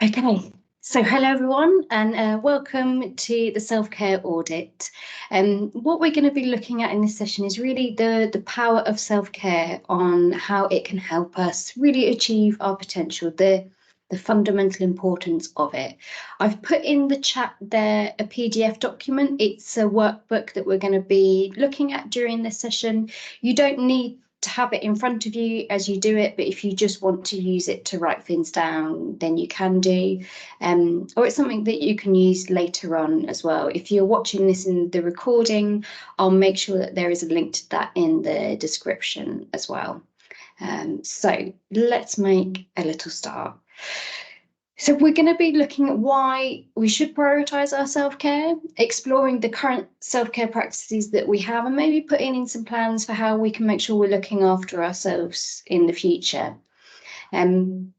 Okay, so hello everyone and welcome to the self-care audit. What we're going to be looking at in this session is really the power of self-care on how it can help us really achieve our potential, the fundamental importance of it. I've put in the chat there a PDF document. It's a workbook that we're going to be looking at during this session. You don't need to have it in front of you as you do it, but if you just want to use it to write things down, then you can do, or it's something that you can use later on as well. If you're watching this in the recording, I'll make sure that there is a link to that in the description as well. So let's make a little start. So we're going to be looking at why we should prioritise our self-care, exploring the current self-care practices that we have, and maybe putting in some plans for how we can make sure we're looking after ourselves in the future. And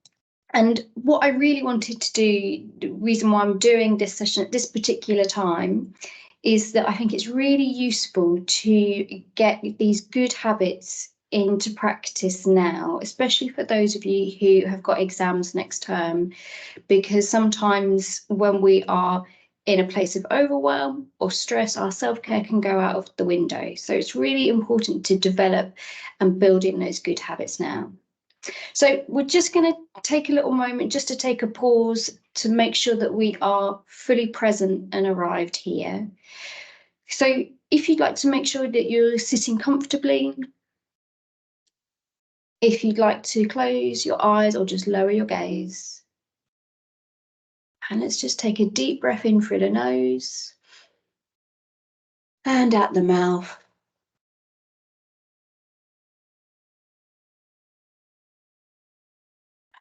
what I really wanted to do, the reason why I'm doing this session at this particular time, is that I think it's really useful to get these good habits into practice now, especially for those of you who have got exams next term, because sometimes when we are in a place of overwhelm or stress, our self-care can go out of the window. So it's really important to develop and build in those good habits now. So we're just going to take a little moment just to take a pause to make sure that we are fully present and arrived here. So if you'd like to make sure that you're sitting comfortably, if you'd like to close your eyes or just lower your gaze. And let's just take a deep breath in through the nose and out the mouth.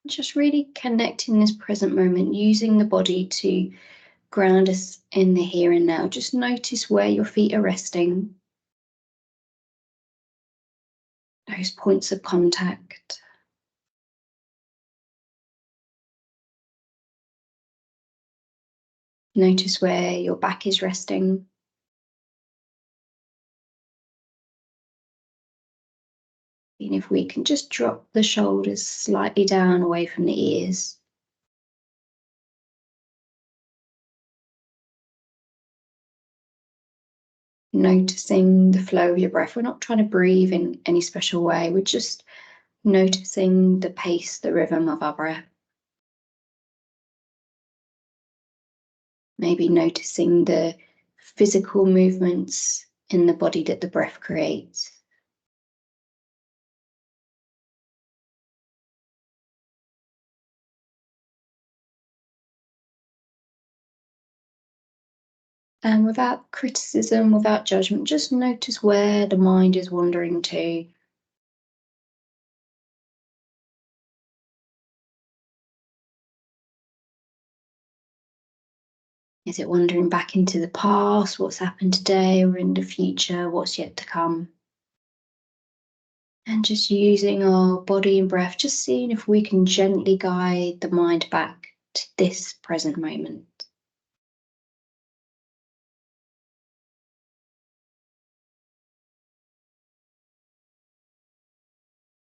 And just really connect in this present moment, using the body to ground us in the here and now. Just notice where your feet are resting. Those points of contact. Notice where your back is resting. And if we can just drop the shoulders slightly down away from the ears. Noticing the flow of your breath. We're not trying to breathe in any special way. We're just noticing the pace, the rhythm of our breath. Maybe noticing the physical movements in the body that the breath creates. And without criticism, without judgment, just notice where the mind is wandering to. Is it wandering back into the past, what's happened today, or in the future, what's yet to come? And just using our body and breath, just seeing if we can gently guide the mind back to this present moment.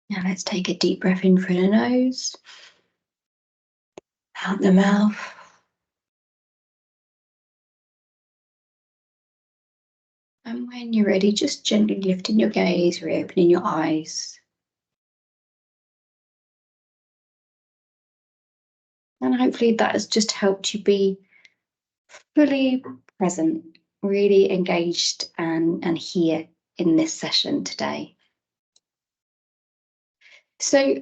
Now let's take a deep breath in through the nose, out the mouth. And when you're ready, just gently lifting your gaze, reopening your eyes. And hopefully that has just helped you be fully present, really engaged and here in this session today. So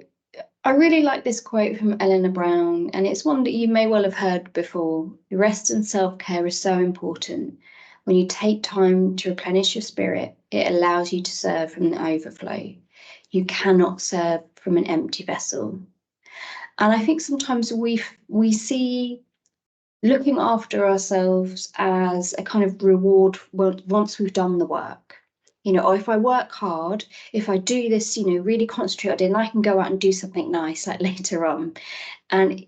I really like this quote from Eleanor Brown, and it's one that you may well have heard before. Rest and self-care is so important. When you take time to replenish your spirit, it allows you to serve from the overflow. You cannot serve from an empty vessel. And I think sometimes we see looking after ourselves as a kind of reward once we've done the work. You know, if I work hard, if I do this, you know, really concentrate on it, I can go out and do something nice like later on. And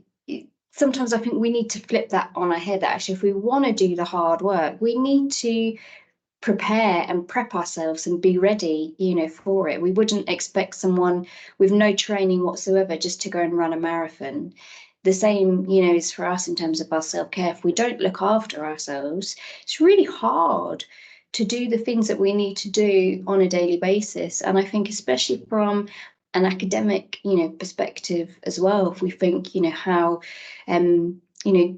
sometimes I think we need to flip that on our head. That actually, if we want to do the hard work, we need to prepare and prep ourselves and be ready, you know, for it. We wouldn't expect someone with no training whatsoever just to go and run a marathon. the same, is for us in terms of our self-care. If we don't look after ourselves, it's really hard to do the things that we need to do on a daily basis. And I think especially from an academic, perspective as well, if we think, how,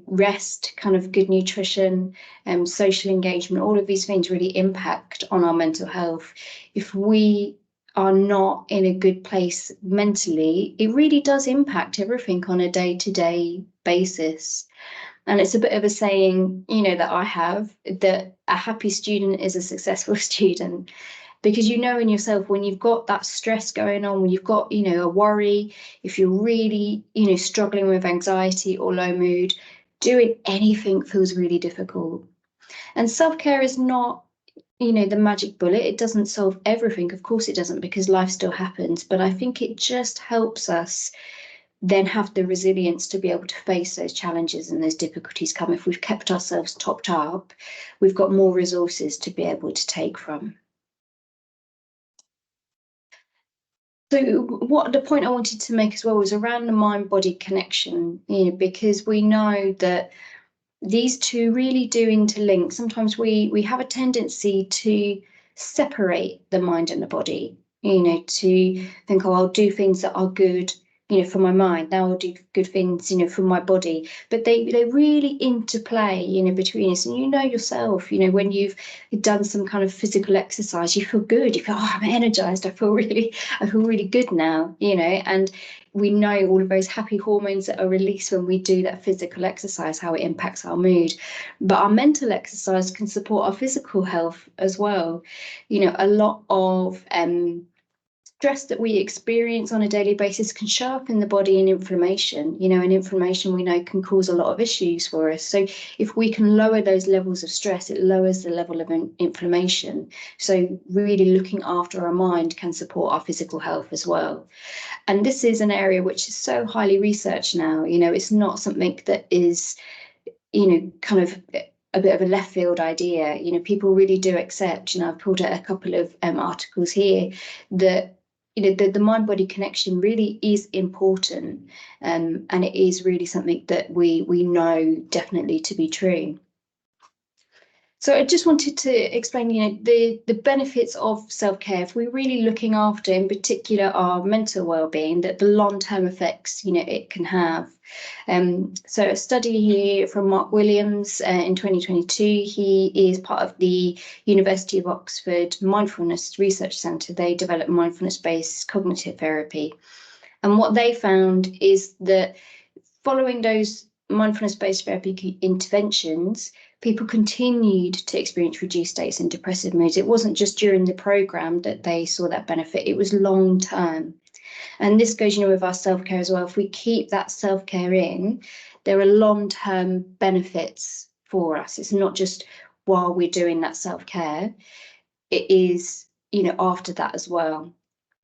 rest, kind of good nutrition, social engagement, all of these things really impact on our mental health. If we are not in a good place mentally, it really does impact everything on a day-to-day basis. And it's a bit of a saying, that I have, that a happy student is a successful student. Because in yourself, when you've got that stress going on, when you've got, a worry, if you're really, struggling with anxiety or low mood, doing anything feels really difficult. And self-care is not, the magic bullet. It doesn't solve everything. Of course it doesn't, because life still happens. But I think it just helps us then have the resilience to be able to face those challenges and those difficulties come. If we've kept ourselves topped up, we've got more resources to be able to take from. So what the point I wanted to make as well was around the mind-body connection, because we know that these two really do interlink. Sometimes we have a tendency to separate the mind and the body, to think, oh, I'll do things that are good, for my mind. Now I'll do good things, for my body. But they really interplay, between us. And yourself, when you've done some kind of physical exercise, you feel good. You feel, oh, I'm energized. I feel really good now, and we know all of those happy hormones that are released when we do that physical exercise, how it impacts our mood. But our mental exercise can support our physical health as well. A lot of stress that we experience on a daily basis can show up in the body in inflammation, and inflammation we know can cause a lot of issues for us. So if we can lower those levels of stress, it lowers the level of inflammation. So really looking after our mind can support our physical health as well. And this is an area which is so highly researched now. It's not something that is, kind of a bit of a left field idea. People really do accept, I've pulled out a couple of articles here that the mind-body connection really is important, and it is really something that we know definitely to be true. So I just wanted to explain, the benefits of self-care. If we're really looking after, in particular, our mental well-being, that the long-term effects, it can have. So a study here from Mark Williams in 2022, he is part of the University of Oxford Mindfulness Research Centre. They developed mindfulness-based cognitive therapy. And what they found is that following those mindfulness-based therapy interventions, people continued to experience reduced states and depressive moods. It wasn't just during the programme that they saw that benefit, it was long-term. And this goes, with our self-care as well. If we keep that self-care in, there are long-term benefits for us. It's not just while we're doing that self-care, it is, after that as well.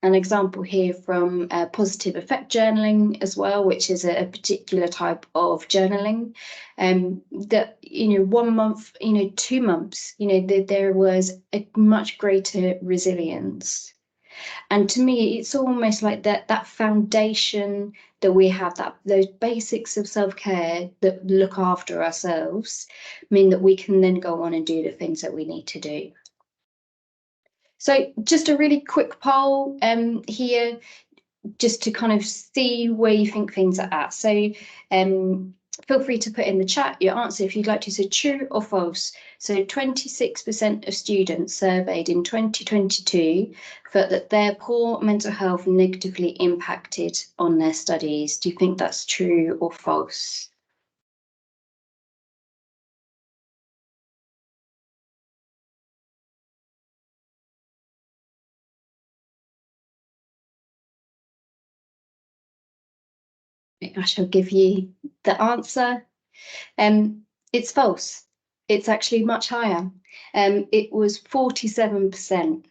An example here from positive effect journaling as well, which is a particular type of journaling, that 1 month, 2 months, there was a much greater resilience. And to me, it's almost like that foundation that we have, those basics of self-care that look after ourselves, mean that we can then go on and do the things that we need to do. So just a really quick poll here, just to kind of see where you think things are at. So feel free to put in the chat your answer if you'd like to. So true or false. So 26% of students surveyed in 2022 felt that their poor mental health negatively impacted on their studies. Do you think that's true or false? I shall give you the answer. It's false. It's actually much higher. It was 47%.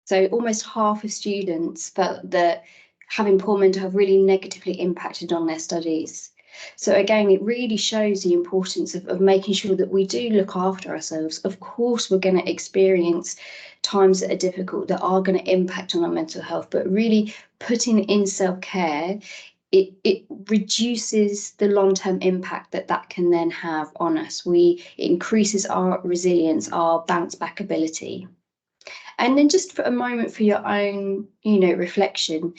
So almost half of students felt that having poor mental health really negatively impacted on their studies. So again, it really shows the importance of making sure that we do look after ourselves. Of course, we're going to experience times that are difficult, that are going to impact on our mental health, but really putting in self-care it reduces the long-term impact that can then have on us. It increases our resilience, our bounce back ability. And then just for a moment for your own, reflection,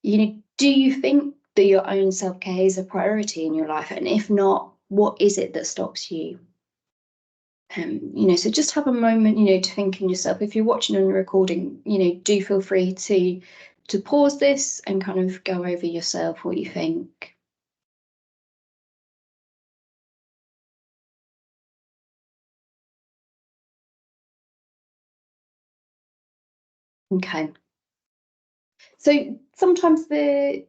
do you think that your own self-care is a priority in your life? And if not, what is it that stops you? So just have a moment, to think in yourself. If you're watching on the recording, do feel free to pause this and kind of go over yourself what you think. Okay. So sometimes the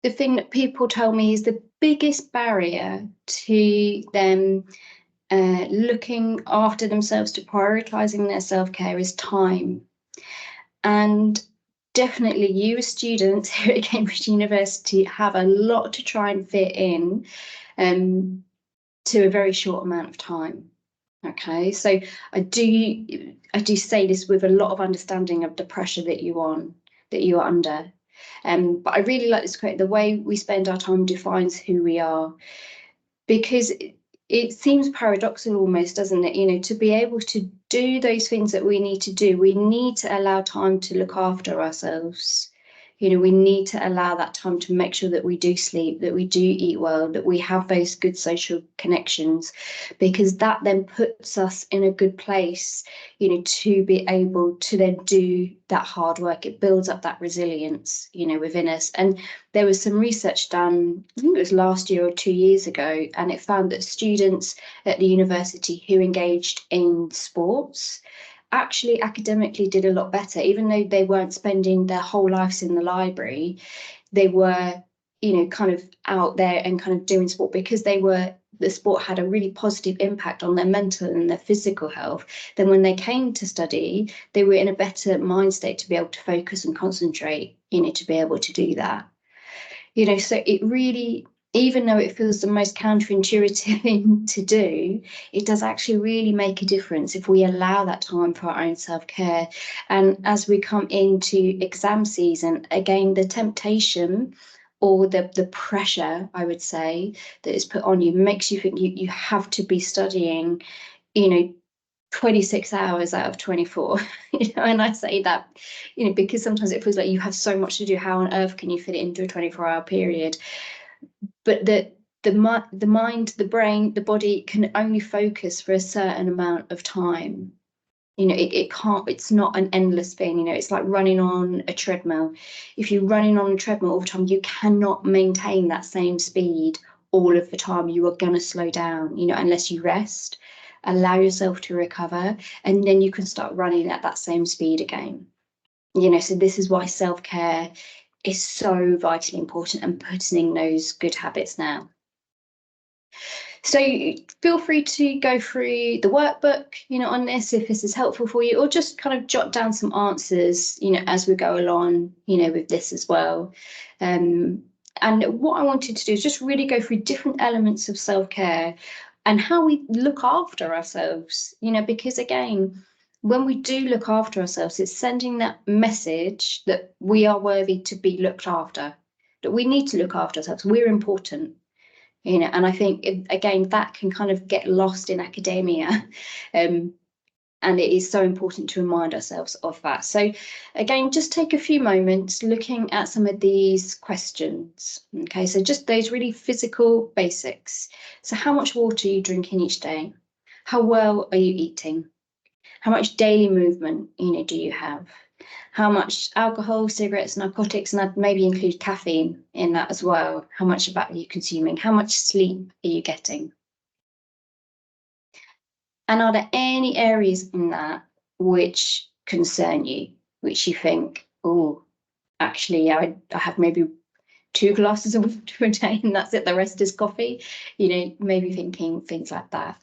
thing that people tell me is the biggest barrier to them looking after themselves, to prioritizing their self-care, is time. And definitely you as students here at Cambridge University have a lot to try and fit in to a very short amount of time. Okay, so I do say this with a lot of understanding of the pressure that you are under. But I really like this quote: the way we spend our time defines who we are. Because it seems paradoxical almost, doesn't it? To be able to do those things that we need to do, we need to allow time to look after ourselves. We need to allow that time to make sure that we do sleep, that we do eat well, that we have those good social connections, because that then puts us in a good place, to be able to then do that hard work. It builds up that resilience, within us. And there was some research done, I think it was last year or 2 years ago, and it found that students at the university who engaged in sports actually academically did a lot better. Even though they weren't spending their whole lives in the library, they were, kind of out there and kind of doing sport, because the sport had a really positive impact on their mental and their physical health. Then when they came to study, they were in a better mind state to be able to focus and concentrate, to be able to do that. So it really, even though it feels the most counterintuitive thing to do, it does actually really make a difference if we allow that time for our own self-care. And as we come into exam season, again, the temptation or the pressure, I would say, that is put on you makes you think you have to be studying, 26 hours out of 24. And I say that, because sometimes it feels like you have so much to do. How on earth can you fit it into a 24-hour period? But the mind, the brain, the body can only focus for a certain amount of time. It can't, it's not an endless thing. It's like running on a treadmill. If you're running on a treadmill all the time, you cannot maintain that same speed all of the time. You are going to slow down, unless you rest, allow yourself to recover, and then you can start running at that same speed again. So this is why self-care is so vitally important, and putting in those good habits now. So feel free to go through the workbook, on this, if this is helpful for you, or just kind of jot down some answers, as we go along, with this as well. And what I wanted to do is just really go through different elements of self-care and how we look after ourselves, because again, when we do look after ourselves, it's sending that message that we are worthy to be looked after, that we need to look after ourselves. We're important. And I think, again, that can kind of get lost in academia. And it is so important to remind ourselves of that. So again, just take a few moments looking at some of these questions. Okay, so just those really physical basics. So how much water are you drinking each day? How well are you eating? How much daily movement, do you have? How much alcohol, cigarettes, narcotics, and I'd maybe include caffeine in that as well. How much of that are you consuming? How much sleep are you getting? And are there any areas in that which concern you, which you think, oh, actually, I have maybe 2 glasses of water a day and that's it, the rest is coffee? Maybe thinking things like that.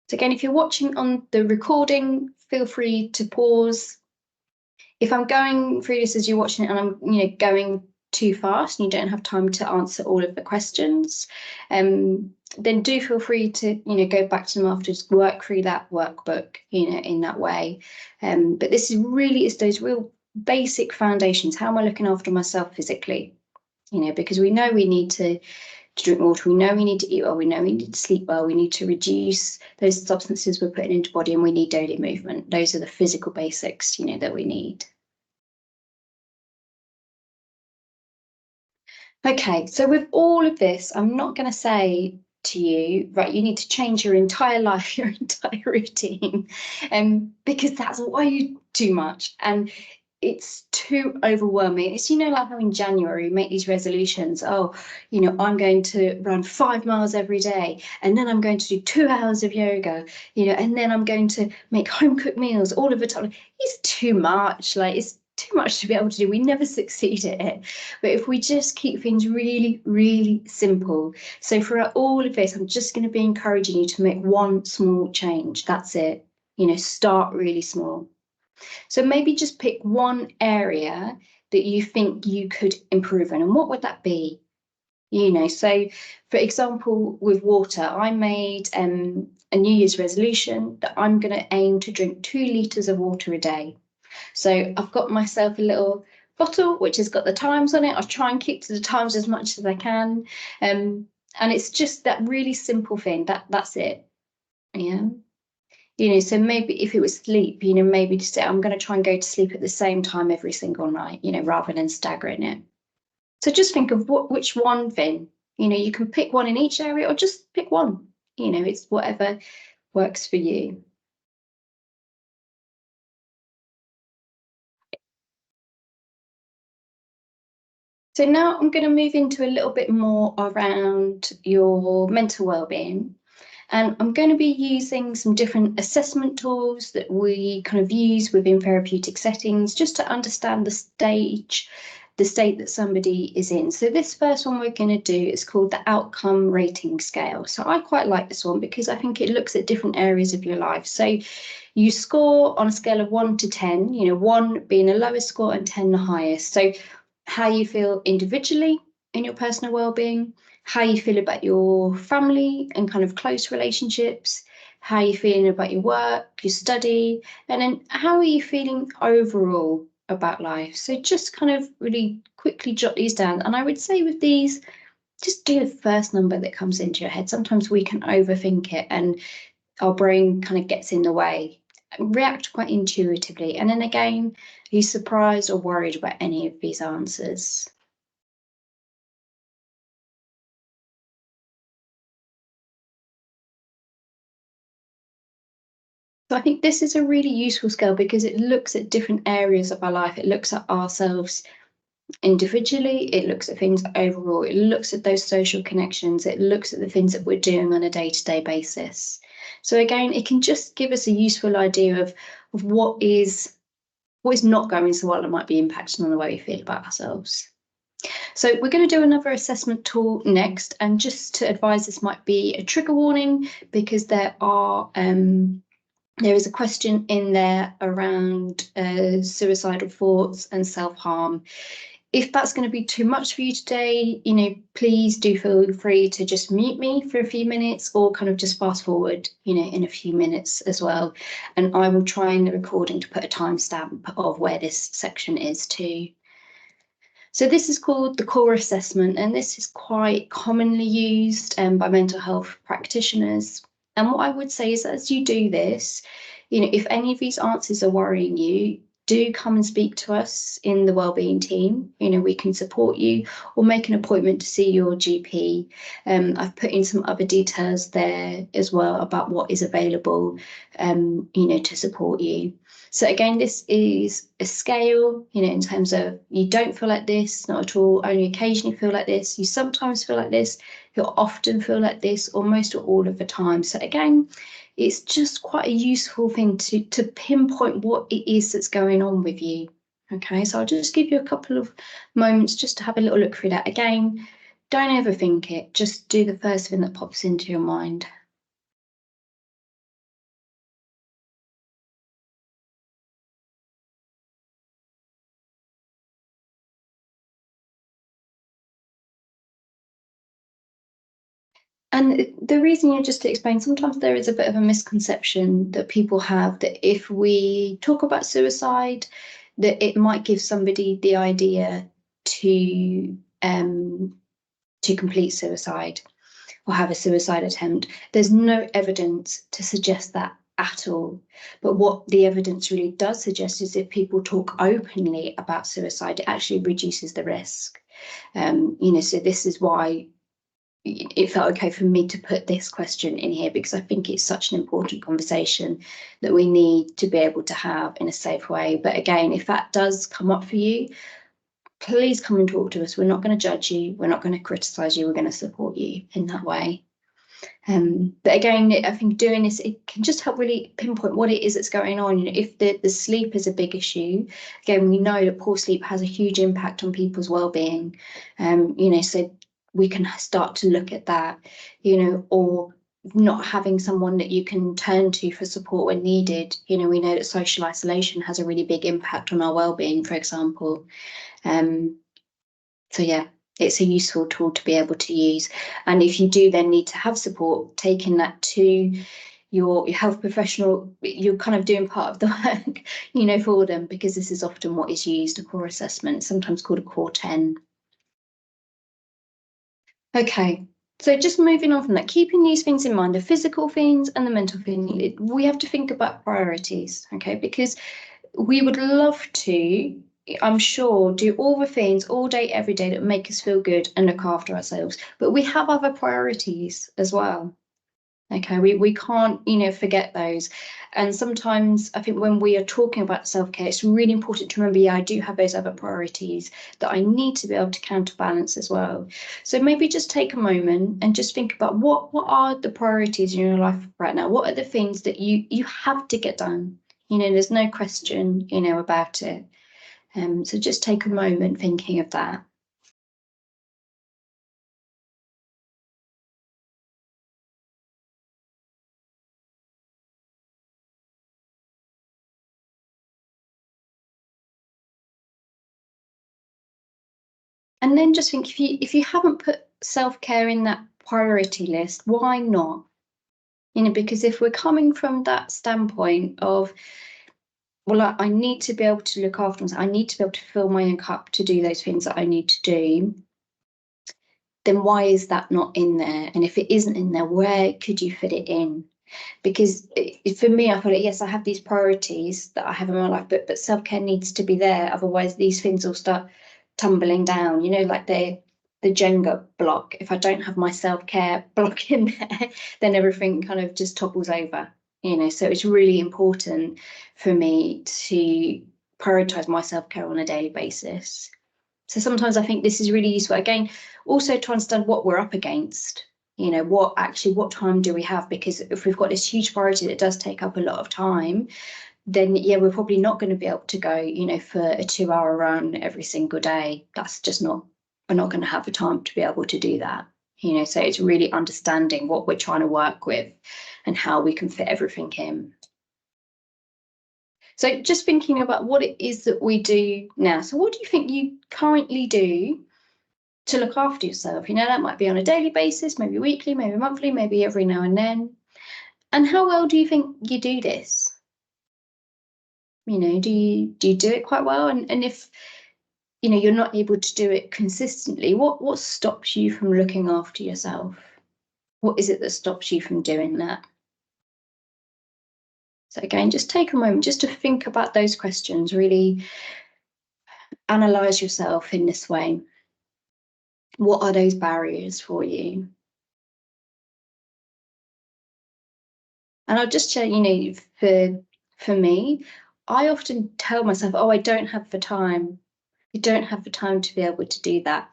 So again, if you're watching on the recording, feel free to pause. If I'm going through this as you're watching it and I'm, going too fast and you don't have time to answer all of the questions, then do feel free to, go back to them afterwards, work through that workbook, in that way. But this is really, it's those real basic foundations. How am I looking after myself physically? Because we know we need to drink water, we know we need to eat well, we know we need to sleep well, we need to reduce those substances we're putting into body, and we need daily movement. Those are the physical basics, that we need. Okay, so with all of this, I'm not going to say to you, right, you need to change your entire life, your entire routine, because that's way too much. And it's too overwhelming. It's, like how in January we make these resolutions. Oh, I'm going to run 5 miles every day, and then I'm going to do 2 hours of yoga, and then I'm going to make home cooked meals all of the time. It's too much. Like, it's too much to be able to do. We never succeed at it. But if we just keep things really, really simple. So for all of this, I'm just going to be encouraging you to make one small change. That's it. Start really small. So maybe just pick one area that you think you could improve in. And what would that be? So for example, with water, I made a New Year's resolution that I'm going to aim to drink 2 litres of water a day. So I've got myself a little bottle which has got the times on it. I try and keep to the times as much as I can. And it's just that really simple thing. That's it. Yeah. So maybe if it was sleep, maybe to say I'm going to try and go to sleep at the same time every single night, rather than staggering it. So just think of which one thing, you can pick one in each area or just pick one, it's whatever works for you. So now I'm going to move into a little bit more around your mental well-being. And I'm going to be using some different assessment tools that we kind of use within therapeutic settings, just to understand the state that somebody is in. So this first one we're going to do is called the outcome rating scale. So I quite like this one because I think it looks at different areas of your life. So you score on a scale of 1 to 10, 1 being the lowest score and 10 the highest. So how you feel individually in your personal well-being, how you feel about your family and kind of close relationships, how you're feeling about your work, your study, and then how are you feeling overall about life. So just kind of really quickly jot these down. And I would say with these, just do the first number that comes into your head. Sometimes we can overthink it and our brain kind of gets in the way. React quite intuitively. And then again, are you surprised or worried about any of these answers? So I think this is a really useful scale because it looks at different areas of our life. It looks at ourselves individually, it looks at things overall, it looks at those social connections, it looks at the things that we're doing on a day-to-day basis. So again, it can just give us a useful idea of what is not going so well and might be impacting on the way we feel about ourselves. So we're going to do another assessment tool next, and just to advise, this might be a trigger warning because there is a question in there around suicidal thoughts and self-harm. If that's going to be too much for you today, please do feel free to just mute me for a few minutes or kind of just fast forward, in a few minutes as well. And I will try in the recording to put a timestamp of where this section is too. So this is called the core assessment, and this is quite commonly used by mental health practitioners. And what I would say is, as you do this, if any of these answers are worrying you, do come and speak to us in the wellbeing team. We can support you or make an appointment to see your GP. I've put in some other details there as well about what is available, to support you. So again, this is a scale, in terms of you don't feel like this, not at all, only occasionally feel like this, you sometimes feel like this, you'll often feel like this, or most or all of the time. So again, it's just quite a useful thing to pinpoint what it is that's going on with you. Okay, so I'll just give you a couple of moments just to have a little look through that. Again, don't overthink it, just do the first thing that pops into your mind. And the reason, just to explain, sometimes there is a bit of a misconception that people have that if we talk about suicide, that it might give somebody the idea to complete suicide or have a suicide attempt. There's no evidence to suggest that at all. But what the evidence really does suggest is if people talk openly about suicide, it actually reduces the risk. So this is why it felt okay for me to put this question in here, because I think it's such an important conversation that we need to be able to have in a safe way. But again, if that does come up for you, please come and talk to us. We're not going to judge you. We're not going to criticize you. We're going to support you in that way. But again, I think doing this, it can just help really pinpoint what it is that's going on. If the sleep is a big issue, again, we know that poor sleep has a huge impact on people's well-being. So we can start to look at that, or not having someone that you can turn to for support when needed. We know that social isolation has a really big impact on our well-being, for example. So yeah, it's a useful tool to be able to use. And if you do then need to have support, taking that to your health professional, you're kind of doing part of the work, for them, because this is often what is used, a core assessment, sometimes called a core 10. Okay, so just moving on from that, keeping these things in mind, the physical things and the mental things, we have to think about priorities, okay? Because we would love to, I'm sure, do all the things all day, every day that make us feel good and look after ourselves. But we have other priorities as well. Okay, we can't, forget those. And sometimes I think when we are talking about self-care, it's really important to remember, I do have those other priorities that I need to be able to counterbalance as well. So maybe just take a moment and just think about what are the priorities in your life right now? What are the things that you have to get done? There's no question, about it. So just take a moment thinking of that. And then just think, if you haven't put self-care in that priority list, why not? Because if we're coming from that standpoint of, well, I need to be able to look after myself, I need to be able to fill my own cup to do those things that I need to do, then why is that not in there? And if it isn't in there, where could you fit it in? Because for me, I feel like, yes, I have these priorities that I have in my life, but self-care needs to be there. Otherwise, these things will start tumbling down, like the Jenga block. If I don't have my self-care block in there, then everything kind of just topples over, So it's really important for me to prioritize my self-care on a daily basis. So sometimes I think this is really useful. Again, also to understand what we're up against. What time do we have? Because if we've got this huge priority that does take up a lot of time, then yeah, we're probably not going to be able to go, for a 2-hour run every single day. That's just we're not going to have the time to be able to do that. So it's really understanding what we're trying to work with and how we can fit everything in. So just thinking about what it is that we do now. So what do you think you currently do to look after yourself? That might be on a daily basis, maybe weekly, maybe monthly, maybe every now and then. And how well do you think you do this? Do you do it quite well? And if you're not able to do it consistently, what stops you from looking after yourself? What is it that stops you from doing that? So again, just take a moment just to think about those questions, really analyze yourself in this way. What are those barriers for you? And I'll just share, for me, I often tell myself, oh, I don't have the time. I don't have the time to be able to do that.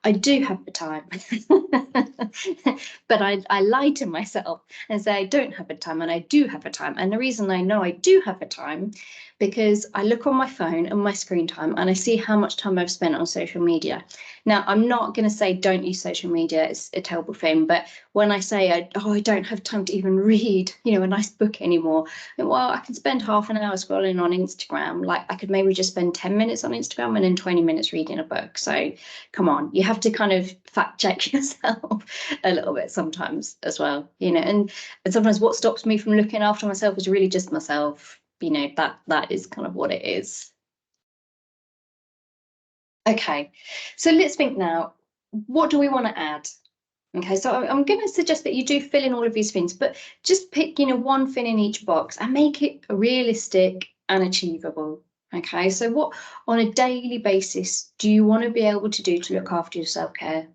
I do have the time, but I lie to myself and say I don't have the time, and I do have the time. And the reason I know I do have the time, because I look on my phone and my screen time and I see how much time I've spent on social media. Now, I'm not going to say don't use social media, it's a terrible thing, but when I say, I don't have time to even read, a nice book anymore, well, I can spend half an hour scrolling on Instagram. Like I could maybe just spend 10 minutes on Instagram and then 20 minutes reading a book. So come on, you have have to kind of fact check yourself a little bit sometimes as well, and sometimes what stops me from looking after myself is really just myself. That is kind of what it is. Okay, so let's think now, what do we want to add? Okay, so I'm going to suggest that you do fill in all of these things, but just pick, one thing in each box and make it realistic and achievable. Okay, so what on a daily basis do you want to be able to do to look after your self-care?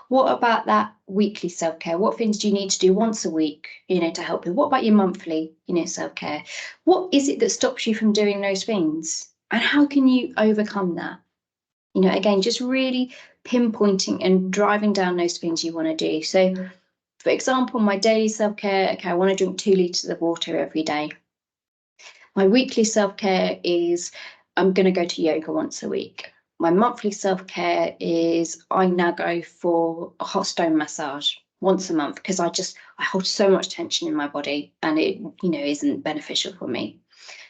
What about that weekly self-care? What things do you need to do once a week, to help you? What about your monthly, self-care? What is it that stops you from doing those things? And how can you overcome that? Again, just really pinpointing and driving down those things you want to do. So, for example, my daily self-care, okay, I want to drink 2 litres of water every day. My weekly self-care is I'm going to go to yoga once a week. My monthly self-care is I now go for a hot stone massage once a month because I hold so much tension in my body and it, isn't beneficial for me.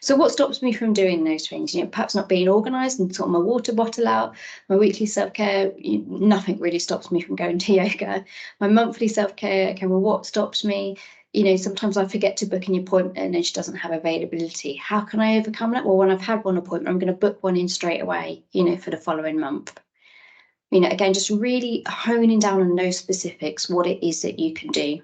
So what stops me from doing those things? Perhaps not being organised and sort my water bottle out. My weekly self-care, nothing really stops me from going to yoga. My monthly self-care, okay, well, what stops me? Sometimes I forget to book an appointment and then she doesn't have availability. How can I overcome that? Well, when I've had one appointment, I'm going to book one in straight away, for the following month. Again, just really honing down on those specifics, what it is that you can do.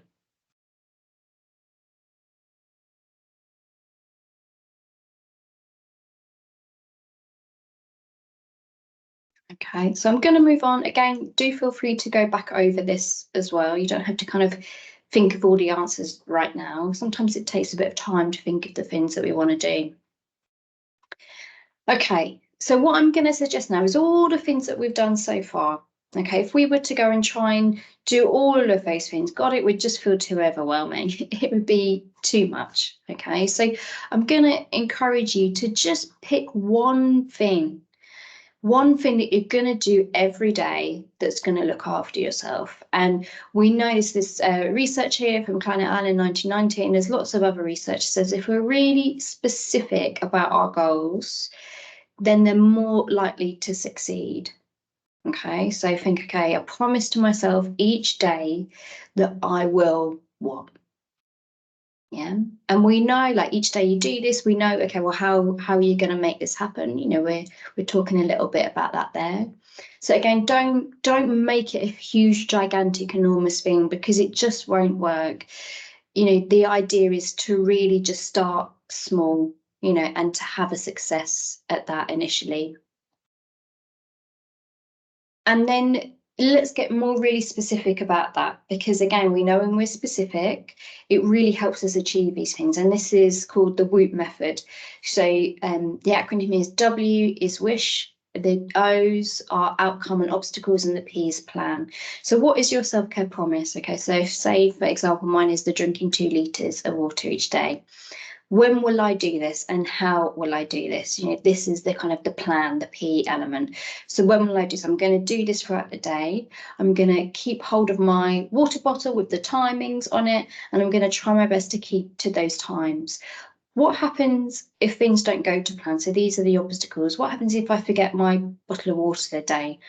Okay, so I'm going to move on. Again, do feel free to go back over this as well. You don't have to kind of think of all the answers right now. Sometimes it takes a bit of time to think of the things that we want to do. Okay, so what I'm going to suggest now is all the things that we've done so far. Okay, if we were to go and try and do all of those things, God, it would just feel too overwhelming. It would be too much. Okay, so I'm going to encourage you to just pick one thing that you're going to do every day that's going to look after yourself. And we know this research here from Klein et al. In 1990, and there's lots of other research that says if we're really specific about our goals, then they're more likely to succeed. Okay, so think, okay, I promise to myself each day that I will what? Yeah, and we know, like, each day you do this, we know, okay, well, how are you going to make this happen? We're talking a little bit about that there. So again, don't make it a huge, gigantic, enormous thing because it just won't work. The idea is to really just start small, and to have a success at that initially. And then let's get more really specific about that, because again, we know when we're specific, it really helps us achieve these things. And this is called the WOOP method. So the acronym is W is wish, the O's are outcome and obstacles, and the P is plan. So what is your self-care promise? Okay, so say, for example, mine is the drinking 2 litres of water each day. When will I do this and how will I do this? This is the kind of the plan, the P element. So when will I do this? I'm going to do this throughout the day. I'm going to keep hold of my water bottle with the timings on it, and I'm going to try my best to keep to those times. What happens if things don't go to plan? So these are the obstacles. What happens if I forget my bottle of water a day?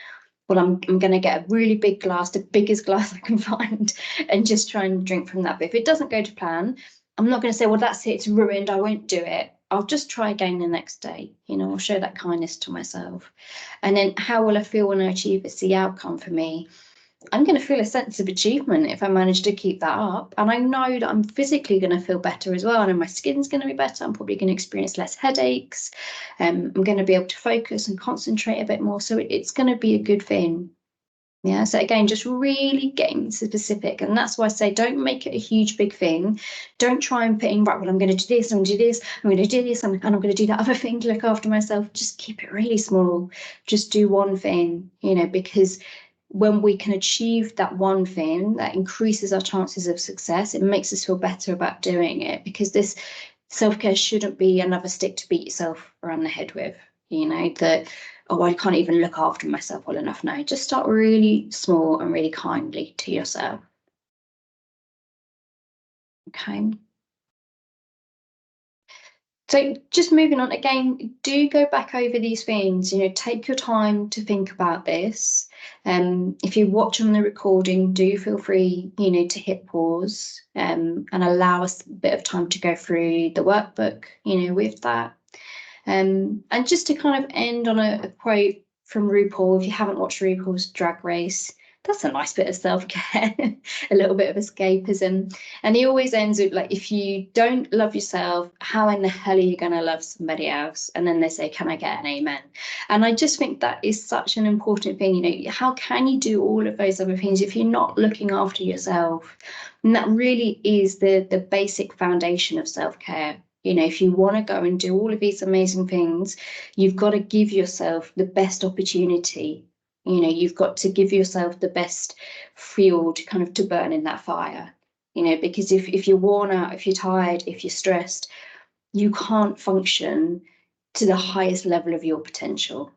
Well, I'm going to get a really big glass, the biggest glass I can find, and just try and drink from that. But if it doesn't go to plan, I'm not going to say, well, that's it, it's ruined, I won't do it. I'll just try again the next day. I'll show that kindness to myself. And then how will I feel when I achieve it's the outcome for me? I'm going to feel a sense of achievement if I manage to keep that up. And I know that I'm physically going to feel better as well. And my skin's going to be better. I'm probably going to experience less headaches. I'm going to be able to focus and concentrate a bit more. So it's going to be a good thing. Yeah, so again, just really getting specific. And that's why I say don't make it a huge, big thing. Don't try and put in, right, well, I'm going to do this, I'm going to do this, I'm going to do this, and I'm going to do that other thing to look after myself. Just keep it really small. Just do one thing, because when we can achieve that one thing, that increases our chances of success. It makes us feel better about doing it, because this self-care shouldn't be another stick to beat yourself around the head with, that, oh, I can't even look after myself well enough. No, just start really small and really kindly to yourself. Okay. So just moving on, again, do go back over these things, take your time to think about this. If you watch on the recording, do feel free, to hit pause and allow us a bit of time to go through the workbook, with that. And just to kind of end on a quote from RuPaul, if you haven't watched RuPaul's Drag Race, that's a nice bit of self-care, a little bit of escapism. And he always ends with, like, if you don't love yourself, how in the hell are you going to love somebody else? And then they say, can I get an amen? And I just think that is such an important thing. How can you do all of those other things if you're not looking after yourself? And that really is the basic foundation of self-care. If you want to go and do all of these amazing things, you've got to give yourself the best opportunity. You've got to give yourself the best fuel to kind of to burn in that fire. Because if you're worn out, if you're tired, if you're stressed, you can't function to the highest level of your potential.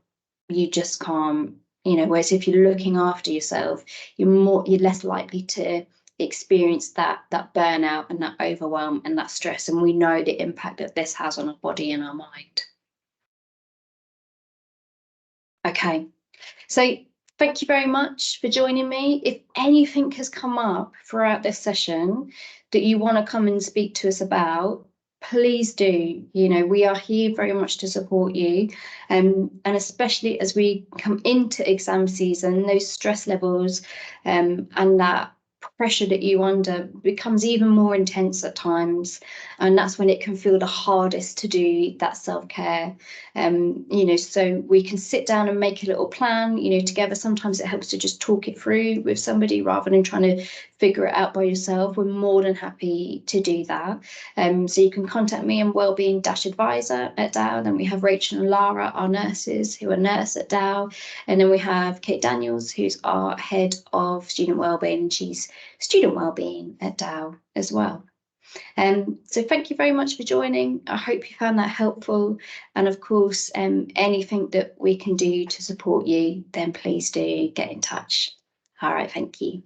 You just can't. Whereas if you're looking after yourself, you're less likely to experience that burnout and that overwhelm and that stress. And we know the impact that this has on our body and our mind. Okay, so thank you very much for joining me. If anything has come up throughout this session that you want to come and speak to us about, please do. We are here very much to support you. And especially as we come into exam season, those stress levels and that pressure that you under becomes even more intense at times, and that's when it can feel the hardest to do that self-care. So we can sit down and make a little plan, together. Sometimes it helps to just talk it through with somebody rather than trying to figure it out by yourself. We're more than happy to do that. So you can contact me and Wellbeing-Advisor at Dow. Then we have Rachel and Lara, our nurses, who are nurse at Dow. And then we have Kate Daniels, who's our head of student wellbeing, and she's student wellbeing at Dow as well. So thank you very much for joining. I hope you found that helpful. And of course, anything that we can do to support you, then please do get in touch. All right, thank you.